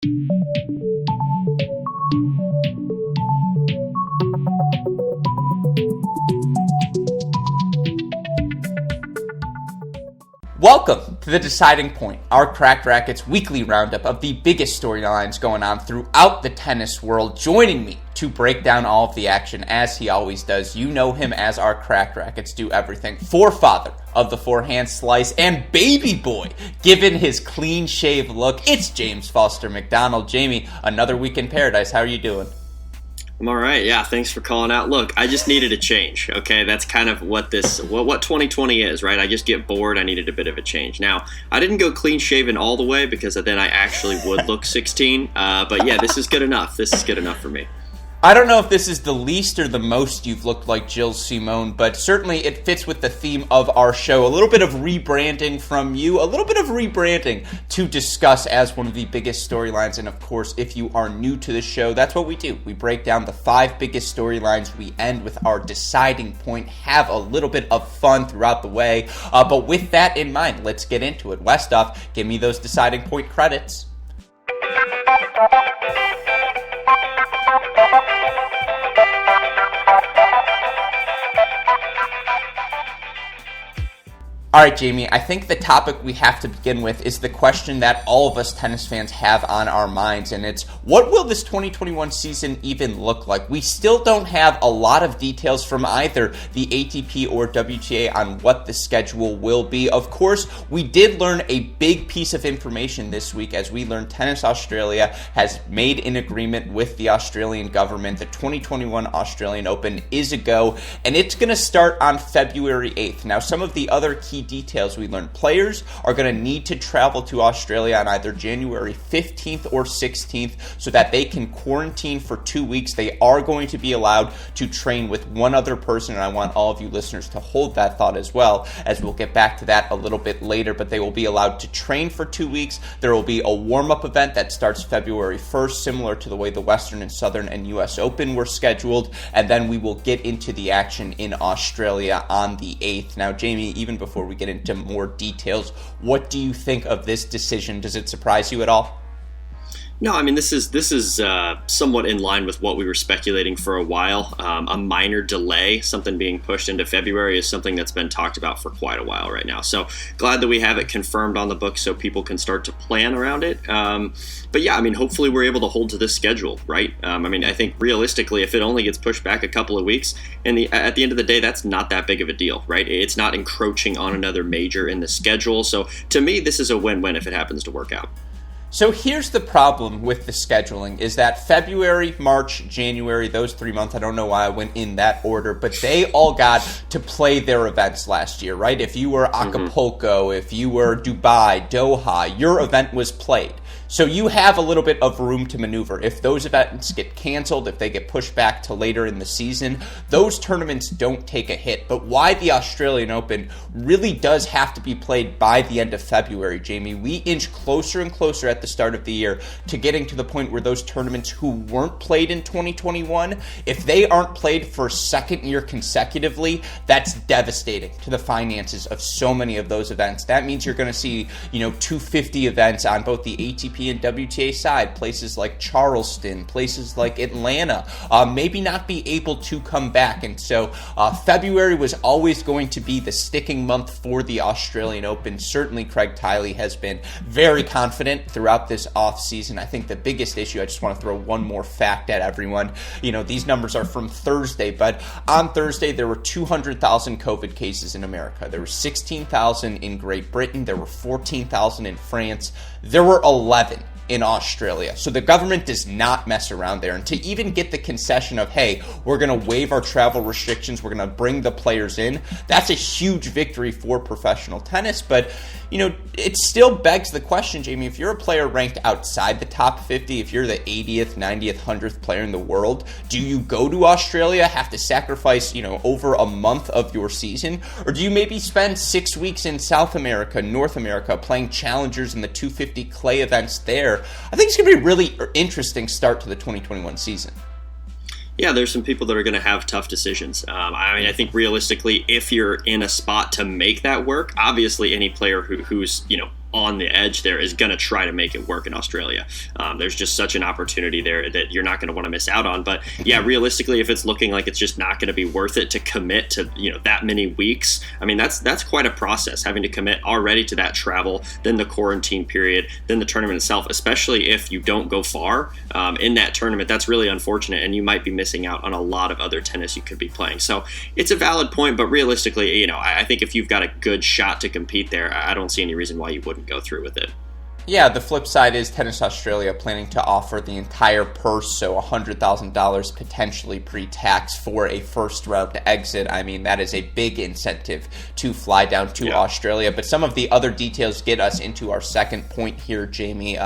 Welcome to The Deciding Point, our Cracked Racquets weekly roundup of the biggest storylines going on throughout the tennis world. Joining me to break down all of the action, as he always does, you know him as our Cracked Racquets Do Everything forefather of the forehand slice and baby boy, given his clean-shaved look. It's James Foster McDonald. Jamie, another week in paradise. How are you doing? I'm all right. Yeah, thanks for calling out. Look, I just needed a change. Okay, that's kind of what 2020 is, right? I just get bored. I needed a bit of a change. Now, I didn't go clean shaven all the way because then I actually would look 16. But yeah, this is good enough. This is good enough for me. I don't know if this is the least or the most you've looked like Jill Simone, but certainly it fits with the theme of our show. A little bit of rebranding from you, a little bit of rebranding to discuss as one of the biggest storylines. And of course, if you are new to the show, that's what we do. We break down the 5 biggest storylines. We end with our deciding point, have a little bit of fun throughout the way. But with that in mind, let's get into it. Westoff, give me those deciding point credits. All right, Jamie, I think the topic we have to begin with is the question that all of us tennis fans have on our minds, and it's, what will this 2021 season even look like? We still don't have a lot of details from either the ATP or WTA on what the schedule will be. Of course, we did learn a big piece of information this week as we learned Tennis Australia has made an agreement with the Australian government. The 2021 Australian Open is a go, and it's going to start on February 8th. Now, some of the other key details we learned: players are going to need to travel to Australia on either January 15th or 16th so that they can quarantine for 2 weeks. They are going to be allowed to train with one other person, and I want all of you listeners to hold that thought as well, as we'll get back to that a little bit later. But they will be allowed to train for 2 weeks. There will be a warm-up event that starts February 1st, similar to the way the Western and Southern and US Open were scheduled, and then we will get into the action in Australia on the 8th. Now, Jamie, even before we get into more details, what do you think of this decision? Does it surprise you at all? No, I mean, this is somewhat in line with what we were speculating for a while. A minor delay, something being pushed into February, is something that's been talked about for quite a while right now. So glad that we have it confirmed on the book so people can start to plan around it. But yeah, I mean, hopefully we're able to hold to this schedule, right? I mean, I think realistically, if it only gets pushed back a couple of weeks, at the end of the day, that's not that big of a deal, right? It's not encroaching on another major in the schedule. So to me, this is a win-win if it happens to work out. So here's the problem with the scheduling, is that February, March, January, those 3 months, I don't know why I went in that order, but they all got to play their events last year, right? If you were Acapulco, if you were Dubai, Doha, your event was played. So you have a little bit of room to maneuver. If those events get canceled, if they get pushed back to later in the season, those tournaments don't take a hit. But why the Australian Open really does have to be played by the end of February, Jamie, we inch closer and closer at the start of the year to getting to the point where those tournaments who weren't played in 2021, if they aren't played for a second year consecutively, that's devastating to the finances of so many of those events. That means you're going to see, 250 events on both the ATP and WTA side, places like Charleston, places like Atlanta, maybe not be able to come back. And so February was always going to be the sticking month for the Australian Open. Certainly Craig Tiley has been very confident throughout this offseason. I think the biggest issue, I just want to throw one more fact at everyone. These numbers are from Thursday, but on Thursday there were 200,000 COVID cases in America. There were 16,000 in Great Britain. There were 14,000 in France. There were 11 in Australia. So the government does not mess around there. And to even get the concession of, hey, we're going to waive our travel restrictions, we're going to bring the players in, that's a huge victory for professional tennis. But, it still begs the question, Jamie, if you're a player ranked outside the top 50, if you're the 80th, 90th, 100th player in the world, do you go to Australia, have to sacrifice, over a month of your season? Or do you maybe spend 6 weeks in South America, North America, playing challengers in the 250 clay events there? I think it's going to be a really interesting start to the 2021 season. Yeah, there's some people that are going to have tough decisions. I think realistically, if you're in a spot to make that work, obviously any player who's on the edge there is going to try to make it work in Australia. There's just such an opportunity there that you're not going to want to miss out on. But yeah, realistically, if it's looking like it's just not going to be worth it to commit to, that many weeks, I mean, that's quite a process, having to commit already to that travel, then the quarantine period, then the tournament itself, especially if you don't go far in that tournament. That's really unfortunate, and you might be missing out on a lot of other tennis you could be playing. So it's a valid point, but realistically, I think if you've got a good shot to compete there, I don't see any reason why you wouldn't go through with it. Yeah, the flip side is Tennis Australia planning to offer the entire purse, so $100,000 potentially pre-tax for a first-round exit. I mean, that is a big incentive to fly down to Australia. But some of the other details get us into our second point here, Jamie.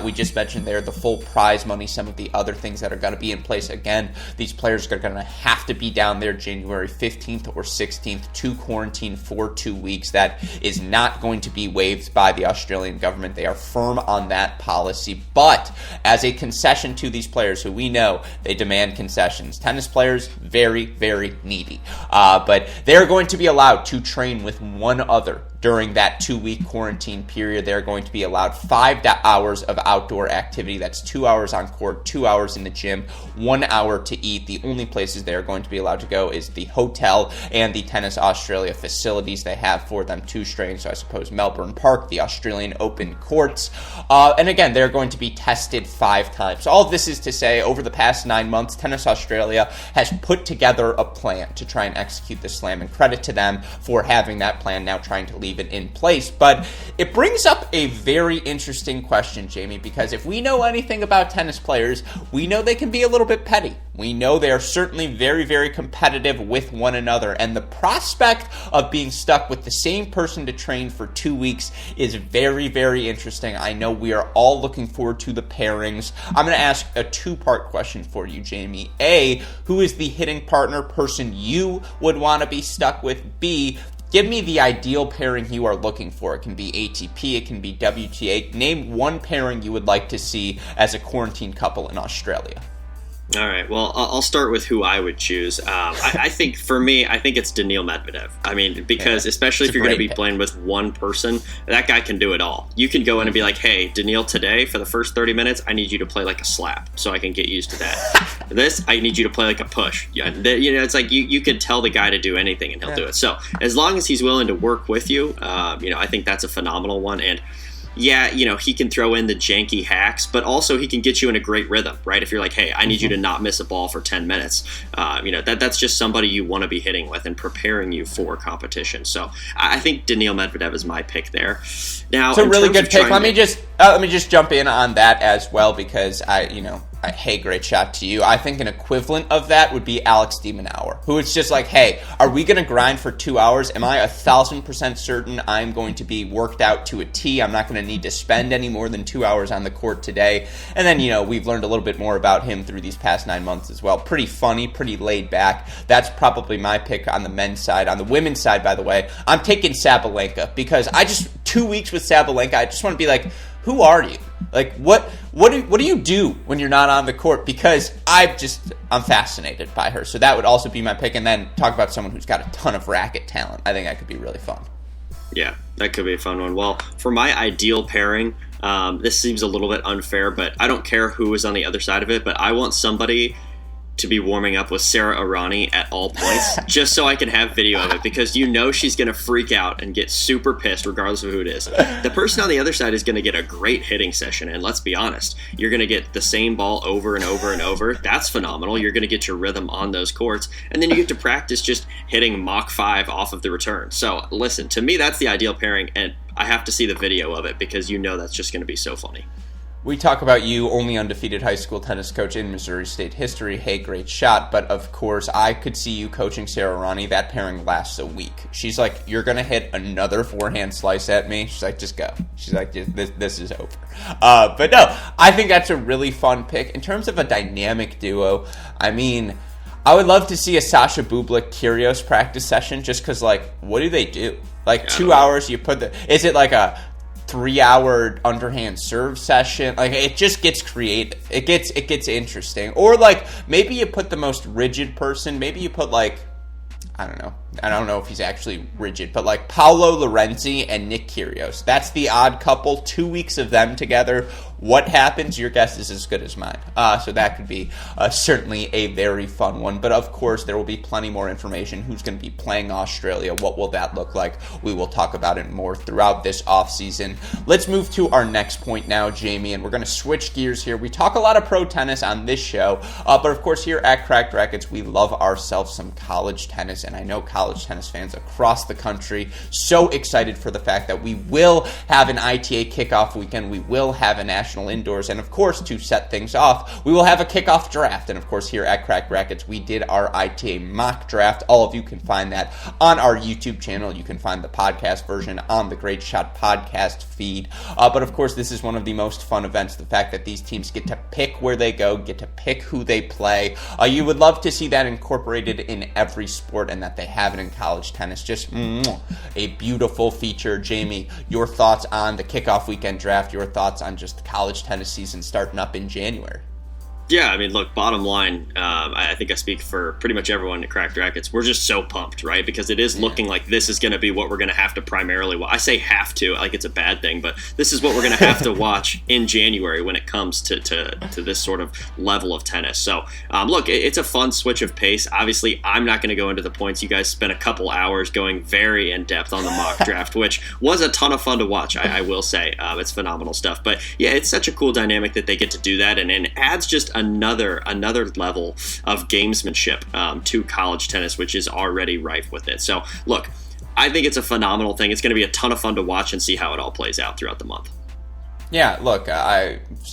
We just mentioned there the full prize money, some of the other things that are going to be in place. Again, these players are going to have to be down there January 15th or 16th to quarantine for 2 weeks. That is not going to be waived by the Australian government. They are firm on that policy, but as a concession to these players who we know they demand concessions, tennis players, very, very needy, but they're going to be allowed to train with one other during that 2-week quarantine period. They're going to be allowed 5 hours of outdoor activity. That's 2 hours on court, 2 hours in the gym, 1 hour to eat. The only places they're going to be allowed to go is the hotel and the Tennis Australia facilities they have for them to train. So I suppose Melbourne Park, the Australian Open courts. And again, they're going to be tested 5 times. All of this is to say, over the past 9 months, Tennis Australia has put together a plan to try and execute the slam, and credit to them for having that plan, now trying to leave it in place. But it brings up a very interesting question, Jamie, because if we know anything about tennis players, we know they can be a little bit petty. We know they are certainly very, very competitive with one another, and the prospect of being stuck with the same person to train for 2 weeks is very, very interesting. I know we are all looking forward to the pairings. I'm going to ask a 2-part question for you, Jamie. A, who is the hitting partner person you would want to be stuck with? B, give me the ideal pairing you are looking for. It can be ATP, it can be WTA. Name one pairing you would like to see as a quarantine couple in Australia. All right. Well, I'll start with who I would choose. I think for me, I think it's Daniil Medvedev. I mean, because especially if you're going to be playing with one person, that guy can do it all. You can go in and be like, hey, Daniil, today for the first 30 minutes, I need you to play like a slap so I can get used to that. This, I need you to play like a push. Yeah, it's like you could tell the guy to do anything and he'll do it. So as long as he's willing to work with you, I think that's a phenomenal one. And yeah, he can throw in the janky hacks, but also he can get you in a great rhythm, right? If you're like, hey, I need you to not miss a ball for 10 minutes, that's just somebody you want to be hitting with and preparing you for competition. So I think Daniil Medvedev is my pick there. Now, it's a really good pick. Let me just jump in on that as well, because hey, great shot to you. I think an equivalent of that would be Alex de Minaur, who is just like, hey, are we going to grind for 2 hours? Am I 1,000% certain I'm going to be worked out to a T? I'm not going to need to spend any more than 2 hours on the court today. And then, we've learned a little bit more about him through these past 9 months as well. Pretty funny, pretty laid back. That's probably my pick on the men's side. On the women's side, by the way, I'm taking Sabalenka, because 2 weeks with Sabalenka, I just want to be like, who are you? Like, what do you do when you're not on the court? Because I'm fascinated by her. So that would also be my pick. And then talk about someone who's got a ton of racket talent. I think that could be really fun. Yeah, that could be a fun one. Well, for my ideal pairing, this seems a little bit unfair, but I don't care who is on the other side of it. But I want somebody to be warming up with Sara Errani at all points, just so I can have video of it, because she's going to freak out and get super pissed regardless of who it is. The person on the other side is going to get a great hitting session, and let's be honest, you're going to get the same ball over and over and over. That's phenomenal. You're going to get your rhythm on those courts, and then you get to practice just hitting Mach 5 off of the return. So listen, to me, that's the ideal pairing, and I have to see the video of it, because that's just going to be so funny. We talk about you, only undefeated high school tennis coach in Missouri State history. Hey, great shot. But of course, I could see you coaching Sara Errani. That pairing lasts a week. She's like, you're going to hit another forehand slice at me. She's like, just go. She's like, this is over. But no, I think that's a really fun pick. In terms of a dynamic duo, I mean, I would love to see a Sasha Bublik-Kyrgios practice session, just because, what do they do? 2 hours, you put is it like a 3-hour underhand serve session? It just gets creative. It gets interesting. Or maybe you put the most rigid person. Maybe you put I don't know, I don't know if he's actually rigid, but like Paolo Lorenzi and Nick Kyrgios. That's the odd couple. 2 weeks of them together. What happens? Your guess is as good as mine. So that could be certainly a very fun one. But of course, there will be plenty more information. Who's going to be playing Australia? What will that look like? We will talk about it more throughout this offseason. Let's move to our next point now, Jamie, and we're going to switch gears here. We talk a lot of pro tennis on this show, but of course here at Cracked Racquets, we love ourselves some college tennis, and I know college tennis fans across the country so excited for the fact that we will have an ITA Kickoff Weekend. We will have a national indoors, and of course, to set things off, we will have a kickoff draft. And of course, here at Cracked Racquets, we did our ITA mock draft. All of you can find that on our YouTube channel. You can find the podcast version on the Great Shot podcast feed. But of course, this is one of the most fun events. The fact that these teams get to pick where they go, get to pick who they play. You would love to see that incorporated in every sport, and that they have it in college tennis. Just a beautiful feature. Jamie, your thoughts on the kickoff weekend draft? Your thoughts on just the college tennis season starting up in January? Yeah, I mean, look, bottom line, I think I speak for pretty much everyone at Cracked Racquets. We're just so pumped, right? Because it is looking like this is going to be what we're going to have to primarily watch. I say have to, like it's a bad thing, but this is what we're going to have to watch in January when it comes to this sort of level of tennis. So, look, it's a fun switch of pace. Obviously, I'm not going to go into the points. You guys spent a couple hours going very in-depth on the mock draft, which was a ton of fun to watch, I will say. It's phenomenal stuff. But, yeah, it's such a cool dynamic that they get to do that, and it adds just another level of gamesmanship to college tennis, which is already rife with it. So, look, I think it's a phenomenal thing. It's going to be a ton of fun to watch and see how it all plays out throughout the month. Yeah, look,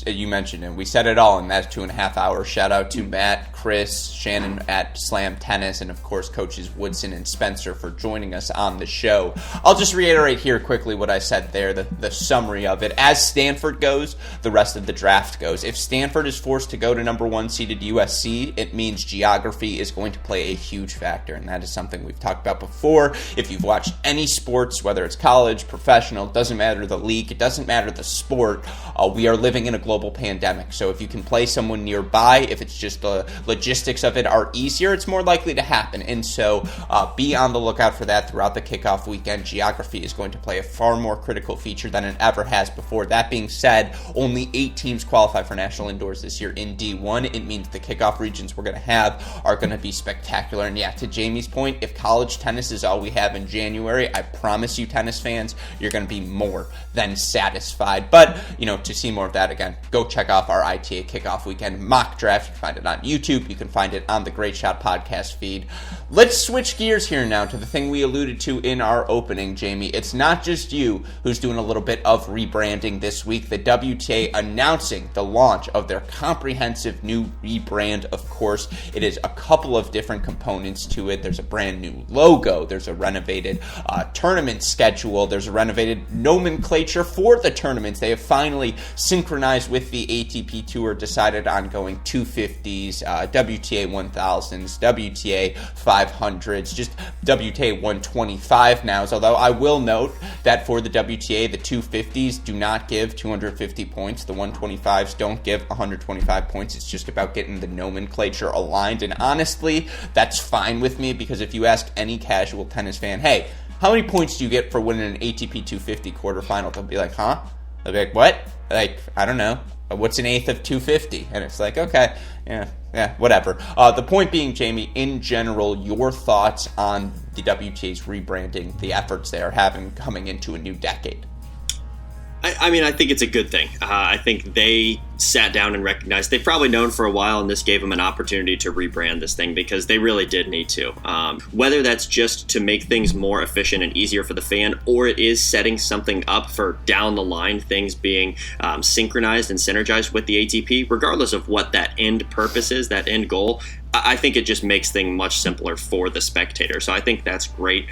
you mentioned it. We said it all in that 2.5 hours. Shout out to Matt, Chris, Shannon at Slam Tennis, and of course coaches Woodson and Spencer for joining us on the show. I'll just reiterate here quickly what I said there, the summary of it. As Stanford goes, the rest of the draft goes. If Stanford is forced to go to number 1 seeded USC, it means geography is going to play a huge factor, and that is something we've talked about before. If you've watched any sports, whether it's college, professional, it doesn't matter the league, it doesn't matter the sport, we are living in a global pandemic. So if you can play someone nearby, if it's just the logistics of it are easier, it's more likely to happen. And so be on the lookout for that throughout the kickoff weekend. Geography is going to play a far more critical feature than it ever has before. That being said, only 8 teams qualify for national indoors this year in D1. It means the kickoff regions we're going to have are going to be spectacular. And yeah, to Jamie's point, if college tennis is all we have in January, I promise you, tennis fans, you're going to be more than satisfied. But to see more of that, again, go check off our ITA Kickoff Weekend mock draft. You can find it on YouTube. You can find it on the Great Shot podcast feed. Let's switch gears here now to the thing we alluded to in our opening, Jamie. It's not just you who's doing a little bit of rebranding this week. The WTA announcing the launch of their comprehensive new rebrand, of course. It is a couple of different components to it. There's a brand new logo. There's a renovated tournament schedule. There's a renovated nomenclature for the tournaments. They have finally synchronized with the ATP Tour, decided on going 250s, WTA 1000s, WTA 500s, just WTA 125 nows. Although I will note that for the WTA, the 250s do not give 250 points. The 125s don't give 125 points. It's just about getting the nomenclature aligned. And honestly, that's fine with me, because if you ask any casual tennis fan, hey, how many points do you get for winning an ATP 250 quarterfinal? They'll be like, huh? They'll be like, what? Like, I don't know. What's an eighth of 250? And it's like, okay, yeah, whatever. The point being, Jamie, in general, your thoughts on the WTA's rebranding, the efforts they are having coming into a new decade. I mean, I think it's a good thing. I think they sat down and recognized they've probably known for a while, and this gave them an opportunity to rebrand this thing, because they really did need to. Whether that's just to make things more efficient and easier for the fan, or it is setting something up for down the line, things being synchronized and synergized with the ATP, regardless of what that end purpose is, that end goal, I think it just makes things much simpler for the spectator. So I think that's great.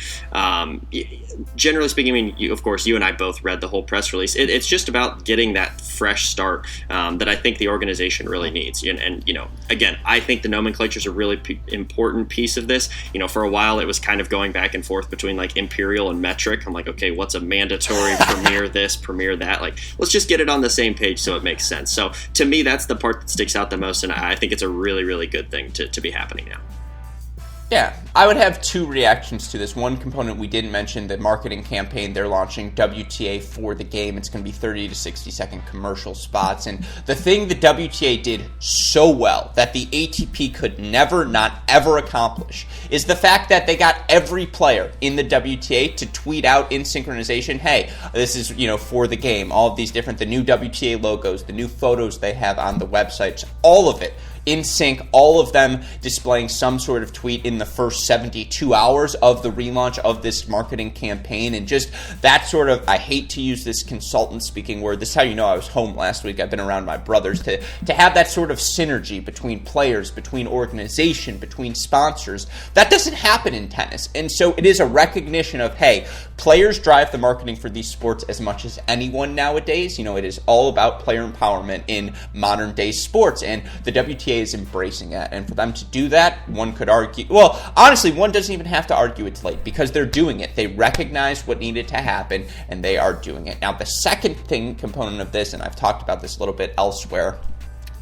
Generally speaking, I mean, of course, you and I both read the whole press release. It's just about getting that fresh start that I think the organization really needs. And again, I think the nomenclature is a really important piece of this. For a while, it was kind of going back and forth between like imperial and metric. I'm like, okay, what's a mandatory premier this, premier that? Like, let's just get it on the same page so it makes sense. So to me, that's the part that sticks out the most, and I think it's a really, really good thing to be happening now. Yeah, I would have two reactions to this. One component we didn't mention, the marketing campaign they're launching, WTA for the game. It's going to be 30 to 60-second commercial spots. And the thing the WTA did so well that the ATP could never, not ever accomplish is the fact that they got every player in the WTA to tweet out in synchronization, hey, this is, for the game. All of these different, the new WTA logos, the new photos they have on the websites, all of it in sync, all of them displaying some sort of tweet in the first 72 hours of the relaunch of this marketing campaign. And just that sort of, I hate to use this consultant speaking word, this is how you know I was home last week, I've been around my brothers, to have that sort of synergy between players, between organization, between sponsors. That doesn't happen in tennis. And so it is a recognition of, hey, players drive the marketing for these sports as much as anyone nowadays. It is all about player empowerment in modern day sports, and the WTA is embracing that. And for them to do that, one could argue, well, honestly, one doesn't even have to argue it's late because they're doing it. They recognize what needed to happen and they are doing it. Now, the second component of this, and I've talked about this a little bit elsewhere,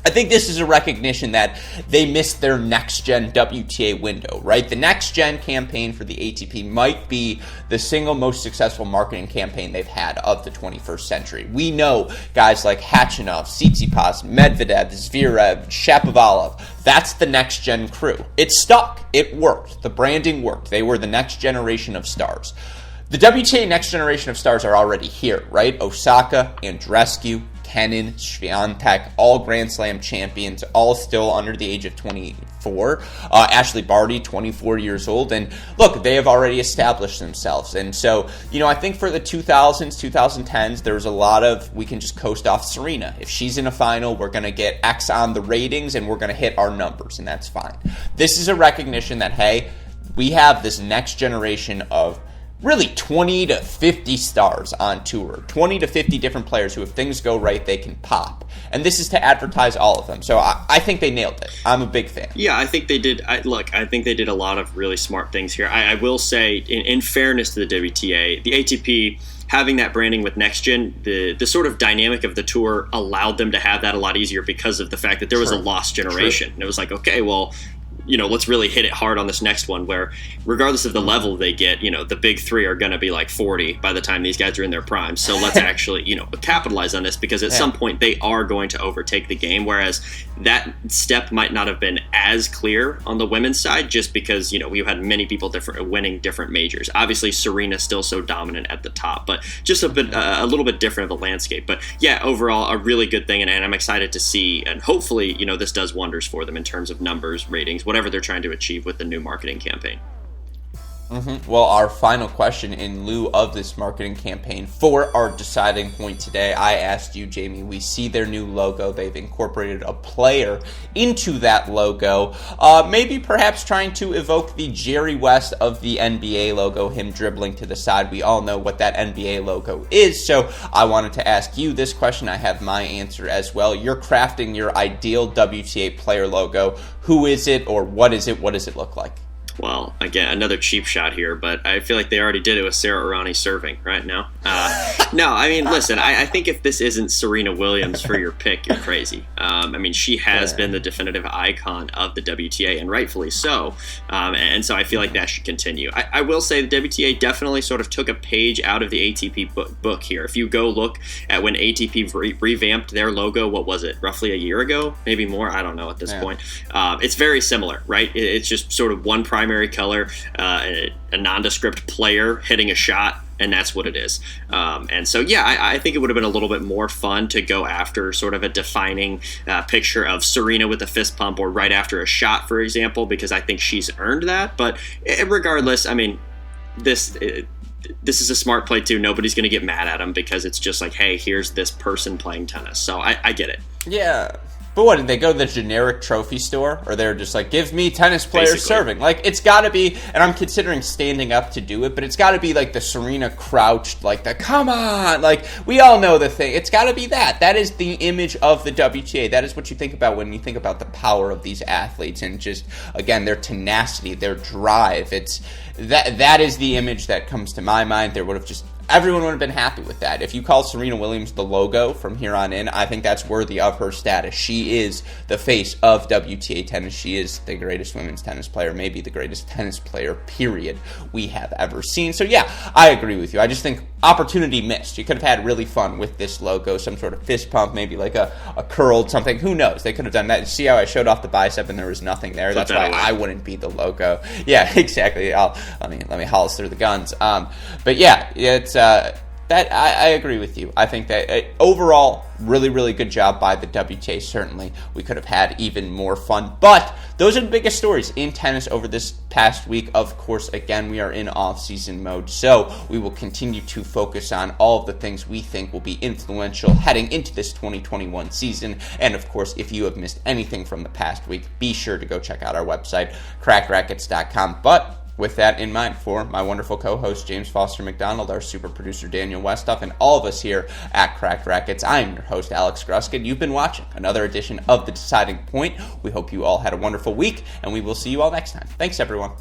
I think this is a recognition that they missed their next-gen WTA window, right? The next-gen campaign for the ATP might be the single most successful marketing campaign they've had of the 21st century. We know guys like Khachanov, Tsitsipas, Medvedev, Zverev, Shapovalov. That's the next-gen crew. It stuck. It worked. The branding worked. They were the next generation of stars. The WTA next generation of stars are already here, right? Osaka, Andreescu, Kenin, Swiatek, all Grand Slam champions, all still under the age of 24. Ashley Barty, 24 years old. And look, they have already established themselves. And so, I think for the 2000s, 2010s, there was a lot of, we can just coast off Serena. If she's in a final, we're going to get X on the ratings and we're going to hit our numbers, and that's fine. This is a recognition that, hey, we have this next generation of really 20 to 50 stars on tour, 20 to 50 different players who, if things go right, they can pop. And this is to advertise all of them. So I think they nailed it. I'm a big fan. Yeah, I think they did. I think they did a lot of really smart things here. I will say, in fairness to the WTA, the ATP, having that branding with Next Gen, the sort of dynamic of the tour allowed them to have that a lot easier because of the fact that there was a lost generation. True. And it was like, okay, well, let's really hit it hard on this next one, where regardless of the level they get, the big three are going to be like 40 by the time these guys are in their prime. So let's actually, capitalize on this, because at some point they are going to overtake the game. Whereas that step might not have been as clear on the women's side, just because, we had many people winning different majors. Obviously, Serena's still so dominant at the top, but just a little bit different of a landscape. But yeah, overall, a really good thing. And I'm excited to see, and hopefully, this does wonders for them in terms of numbers, ratings, whatever they're trying to achieve with the new marketing campaign. Well, our final question in lieu of this marketing campaign for our deciding point today, I asked you, Jamie, we see their new logo. They've incorporated a player into that logo, maybe perhaps trying to evoke the Jerry West of the NBA logo, him dribbling to the side. We all know what that NBA logo is, so I wanted to ask you this question. I have my answer as well. You're crafting your ideal WTA player logo. Who is it, or what is it? What does it look like? Well, again, another cheap shot here, but I feel like they already did it with Sarah Irani serving right now. No, I mean, listen, I think if this isn't Serena Williams for your pick, you're crazy. She has been the definitive icon of the WTA, and rightfully so. And so I feel like that should continue. I will say the WTA definitely sort of took a page out of the ATP book here. If you go look at when ATP revamped their logo, what was it, roughly a year ago? Maybe more? I don't know at this point. It's very similar, right? It's just sort of one primary color, a nondescript player hitting a shot, and that's what it is. And so, yeah, I think it would have been a little bit more fun to go after sort of a defining picture of Serena with a fist pump, or right after a shot, for example, because I think she's earned that. But regardless, I mean, this is a smart play too. Nobody's going to get mad at him, because it's just like, hey, here's this person playing tennis. So I get it. Yeah. But what, did they go to the generic trophy store? Or they're just like, give me tennis players Basically. serving? Like, it's got to be, and I'm considering standing up to do it, but it's got to be like the Serena crouched, like the, come on, like, we all know the thing. It's got to be that. That is the image of the WTA. That is what you think about when you think about the power of these athletes, and just, again, their tenacity, their drive. It's that is the image that comes to my mind. There would have just, everyone would have been happy with that. If you call Serena Williams the logo from here on in, I think that's worthy of her status. She is the face of WTA tennis. She is the greatest women's tennis player, maybe the greatest tennis player, period, we have ever seen. So yeah, I agree with you. I just think opportunity missed. You could have had really fun with this logo, some sort of fist pump, maybe like a curled something. Who knows? They could have done that. See how I showed off the bicep and there was nothing there? That's why I wouldn't be the logo. Yeah, exactly. Let me hollis through the guns. But yeah, it's that I agree with you. I think that overall, really, really good job by the WTA. Certainly, we could have had even more fun. But those are the biggest stories in tennis over this past week. Of course, again, we are in off-season mode, so we will continue to focus on all of the things we think will be influential heading into this 2021 season. And of course, if you have missed anything from the past week, be sure to go check out our website, crackrackets.com. But with that in mind, for my wonderful co-host James Foster McDonald, our super producer Daniel Westoff, and all of us here at Cracked Rackets, I'm your host Alex Gruskin. You've been watching another edition of The Deciding Point. We hope you all had a wonderful week, and we will see you all next time. Thanks, everyone.